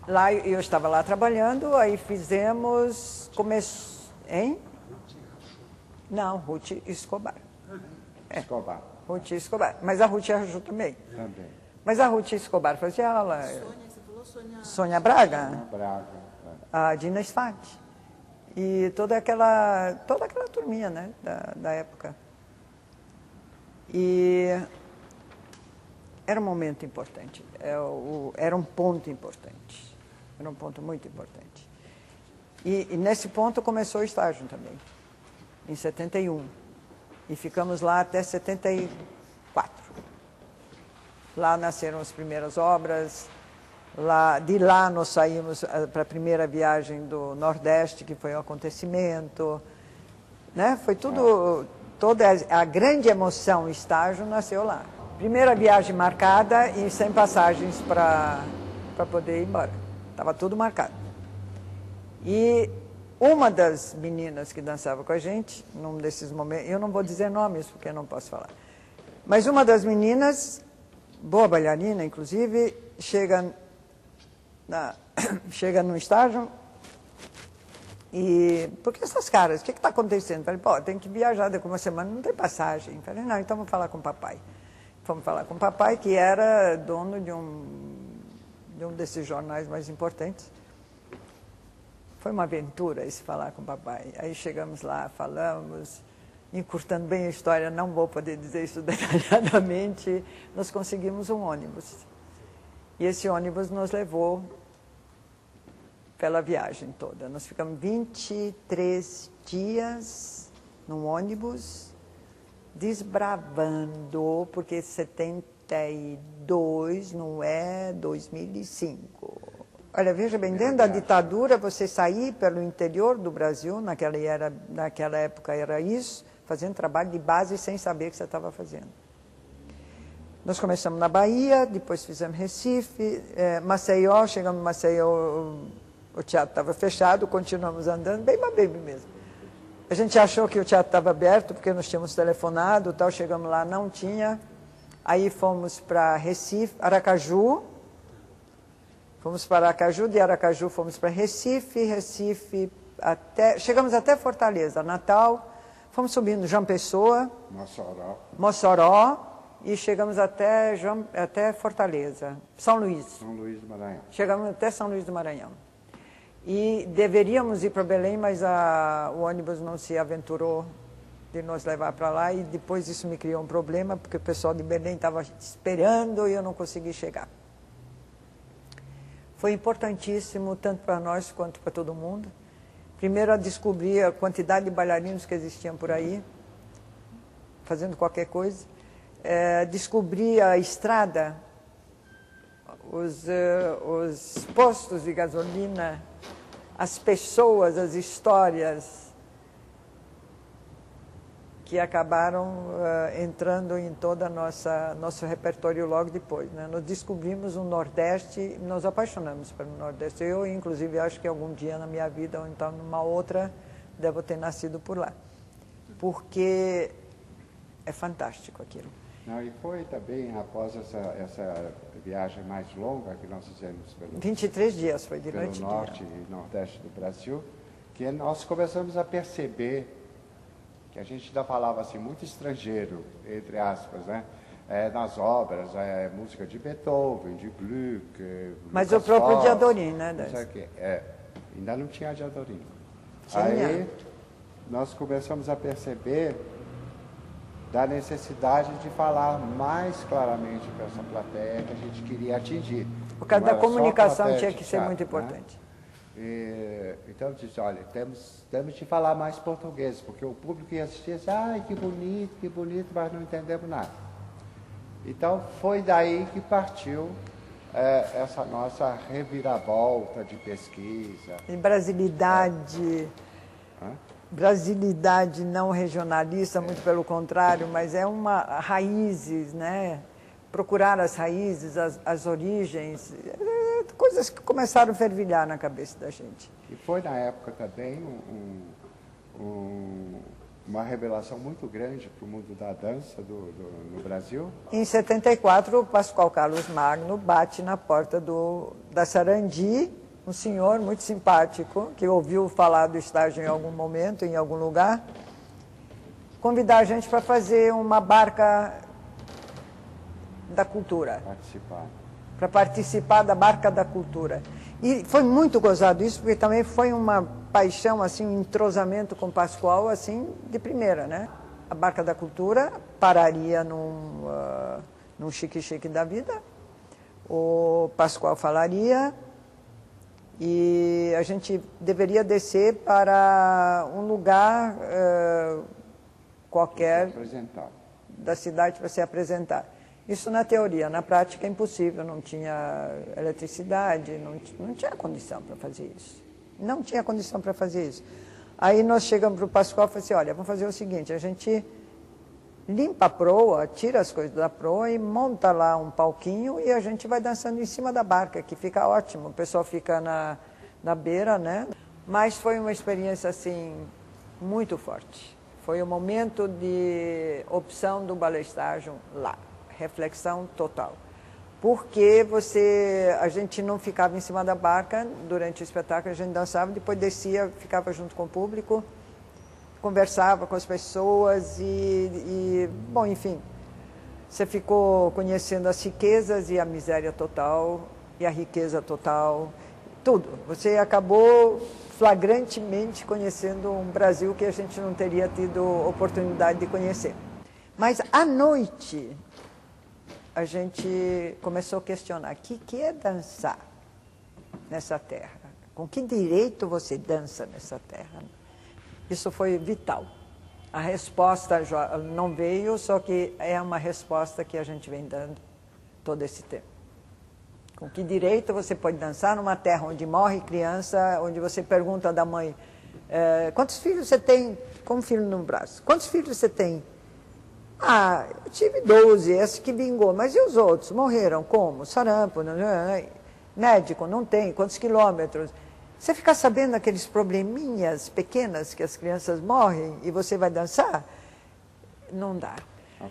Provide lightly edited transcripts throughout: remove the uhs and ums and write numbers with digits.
Lá eu estava lá trabalhando, aí fizemos... Hein? Não, Ruth Escobar. Escobar. Ruth Escobar. Mas a Ruth Araju também. Também. Mas a Ruth Escobar fazia aula. Sônia, você falou Sônia... Sônia Braga, Ana Braga. a Dina Sfati. E toda aquela turminha, né, da época. E era um momento importante, era um ponto importante, era um ponto muito importante. E nesse ponto começou o estágio também, em 71. E ficamos lá até 74. Lá nasceram as primeiras obras, de lá nós saímos para a primeira viagem do Nordeste, que foi um acontecimento, né? Foi tudo, toda a grande emoção, o estágio nasceu lá. Primeira viagem marcada e sem passagens para poder ir embora. Estava tudo marcado. E uma das meninas que dançava com a gente, num desses momentos, eu não vou dizer nomes porque eu não posso falar, mas uma das meninas, boa bailarina inclusive, chega no estágio e... Por que essas caras? O que está acontecendo? Falei, pô, tem que viajar daqui uma semana, não tem passagem. Falei, não, então vamos falar com o papai. Fomos falar com o papai, que era dono de um desses jornais mais importantes. Foi uma aventura esse falar com o papai. Aí chegamos lá, falamos, encurtando bem a história, não vou poder dizer isso detalhadamente, nós conseguimos um ônibus. E esse ônibus nos levou pela viagem toda. Nós ficamos 23 dias num ônibus, desbravando, porque 72 não é 2005. Olha, veja bem, dentro da ditadura, você sair pelo interior do Brasil, naquela época era isso, fazendo trabalho de base sem saber o que você estava fazendo. Nós começamos na Bahia, depois fizemos Recife, Maceió, chegamos em Maceió, o teatro estava fechado, continuamos andando, bem mesmo. A gente achou que o teatro estava aberto, porque nós tínhamos telefonado, tal, chegamos lá, não tinha. Aí fomos para Recife, Aracaju, de Aracaju fomos para Recife, chegamos até Fortaleza, Natal, fomos subindo João Pessoa, Mossoró, e chegamos até Fortaleza, São Luís. São Luís do Maranhão. Chegamos até São Luís do Maranhão. E deveríamos ir para Belém, mas o ônibus não se aventurou de nos levar para lá, e depois isso me criou um problema, porque o pessoal de Belém estava esperando e eu não consegui chegar. Foi importantíssimo, tanto para nós quanto para todo mundo. Primeiro, a descobrir a quantidade de bailarinos que existiam por aí, fazendo qualquer coisa. Descobrir a estrada, os postos de gasolina, as pessoas, as histórias que acabaram entrando em todo nosso repertório logo depois, né? Nós descobrimos o Nordeste, nos apaixonamos pelo Nordeste. Eu, inclusive, acho que algum dia na minha vida, ou então numa outra, devo ter nascido por lá. Porque é fantástico aquilo. Não, e foi também, após essa viagem mais longa que nós fizemos pelo 23 dias, foi de noite e dia. Norte e Nordeste do Brasil, que nós começamos a perceber que a gente ainda falava assim, muito estrangeiro, entre aspas, né? Nas obras, música de Beethoven, de Gluck, mas Lucas o próprio Foss, Diadorim, né? não sei o quê. Ainda não tinha Diadorim. Tinha. Aí nós começamos a perceber da necessidade de falar mais claramente para essa plateia que a gente queria atingir. Por causa da comunicação tinha que ser muito importante. Né? Então eu disse, olha, temos de falar mais português, porque o público ia assistir e disse, ai, que bonito, mas não entendemos nada. Então foi daí que partiu essa nossa reviravolta de pesquisa. E brasilidade não regionalista, muito pelo contrário, mas é uma raízes, né? Procurar as raízes, as origens, coisas que começaram a fervilhar na cabeça da gente. E foi na época também uma revelação muito grande para o mundo da dança no Brasil. Em 74, o Pascoal Carlos Magno bate na porta da Sarandi, um senhor muito simpático, que ouviu falar do estágio em algum momento, em algum lugar, convidar a gente para fazer uma barca da cultura. Para participar da Barca da Cultura. E foi muito gozado isso, porque também foi uma paixão, assim, um entrosamento com o Pascoal, assim, de primeira, né? A Barca da Cultura pararia num chique-chique da vida, o Pascoal falaria e a gente deveria descer para um lugar qualquer da cidade para se apresentar. Isso na teoria, na prática é impossível, não tinha eletricidade, não tinha condição para fazer isso. Não tinha condição para fazer isso. Aí nós chegamos para o Pascoal e falamos assim, olha, vamos fazer o seguinte, a gente limpa a proa, tira as coisas da proa e monta lá um palquinho e a gente vai dançando em cima da barca, que fica ótimo, o pessoal fica na beira, né? Mas foi uma experiência, assim, muito forte. Foi o momento de opção do balé estágio lá. Reflexão total. Porque a gente não ficava em cima da barca durante o espetáculo, a gente dançava, depois descia, ficava junto com o público, conversava com as pessoas bom, enfim, você ficou conhecendo as riquezas e a miséria total, e a riqueza total, tudo. Você acabou flagrantemente conhecendo um Brasil que a gente não teria tido oportunidade de conhecer. Mas à noite a gente começou a questionar, o que é dançar nessa terra? Com que direito você dança nessa terra? Isso foi vital. A resposta não veio, só que é uma resposta que a gente vem dando todo esse tempo. Com que direito você pode dançar numa terra onde morre criança, onde você pergunta da mãe, quantos filhos você tem, como filho no braço? Quantos filhos você tem? Ah, eu tive 12, esse que vingou, mas e os outros? Morreram como? Sarampo, médico, não tem, quantos quilômetros? Você fica sabendo aqueles probleminhas pequenas que as crianças morrem e você vai dançar? Não dá.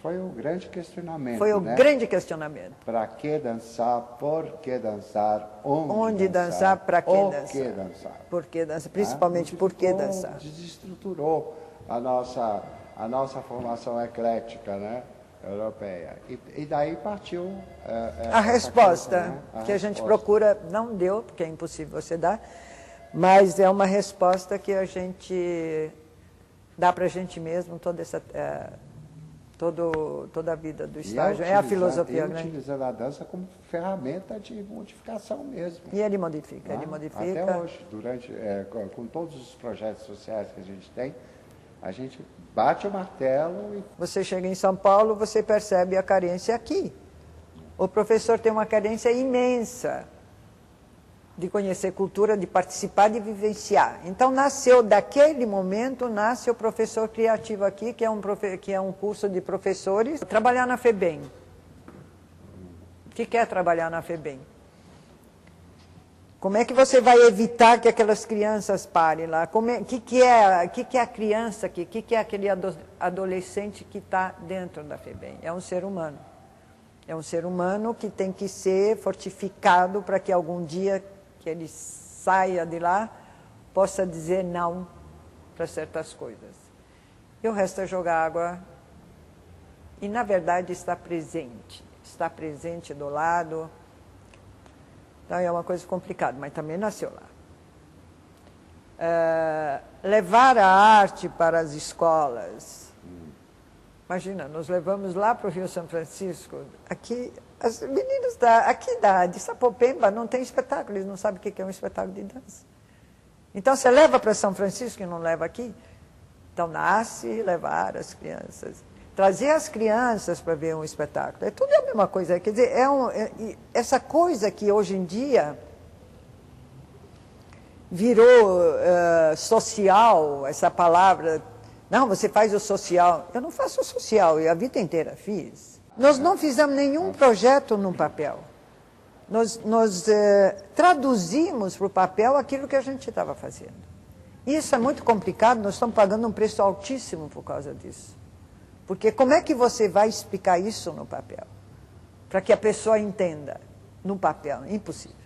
Foi um grande questionamento, Foi um grande questionamento. Para que dançar? Por que dançar? Onde dançar? Para que dançar? Por que dançar? Por que dançar? Principalmente por que dançar? Desestruturou a nossa formação eclética, né, europeia. E daí partiu a resposta coisa, né? que a gente procura, não deu, porque é impossível você dar, mas é uma resposta que a gente dá para a gente mesmo, toda a vida do estágio. É a filosofia grande. Utilizando a dança como ferramenta de modificação mesmo. E ele modifica, ele modifica. Até hoje, com todos os projetos sociais que a gente tem, a gente bate o martelo e... Você chega em São Paulo, você percebe a carência aqui. O professor tem uma carência imensa de conhecer cultura, de participar, de vivenciar. Então, daquele momento, nasce o professor criativo aqui, que é um curso de professores. Trabalhar na FEBEM. O que é trabalhar na FEBEM? Como é que você vai evitar que aquelas crianças parem lá? O que é a criança aqui? O que é aquele adolescente que está dentro da FEBEM? É um ser humano. É um ser humano que tem que ser fortificado para que algum dia que ele saia de lá possa dizer não para certas coisas. E o resto é jogar água e, na verdade, está presente do lado. Então é uma coisa complicada, mas também nasceu lá. Levar a arte para as escolas. Imagina, nós levamos lá para o Rio São Francisco. Aqui, as meninas de Sapopemba não tem espetáculo, eles não sabem o que é um espetáculo de dança. Então você leva para São Francisco e não leva aqui? Então nasce levar as crianças. Trazer as crianças para ver um espetáculo. É tudo a mesma coisa. Quer dizer, essa coisa que hoje em dia virou social, essa palavra. Não, você faz o social. Eu não faço o social, eu a vida inteira fiz. Nós não fizemos nenhum projeto no papel. Nós traduzimos para o papel aquilo que a gente estava fazendo. Isso é muito complicado, nós estamos pagando um preço altíssimo por causa disso. Porque como é que você vai explicar isso no papel? Para que a pessoa entenda no papel? Impossível.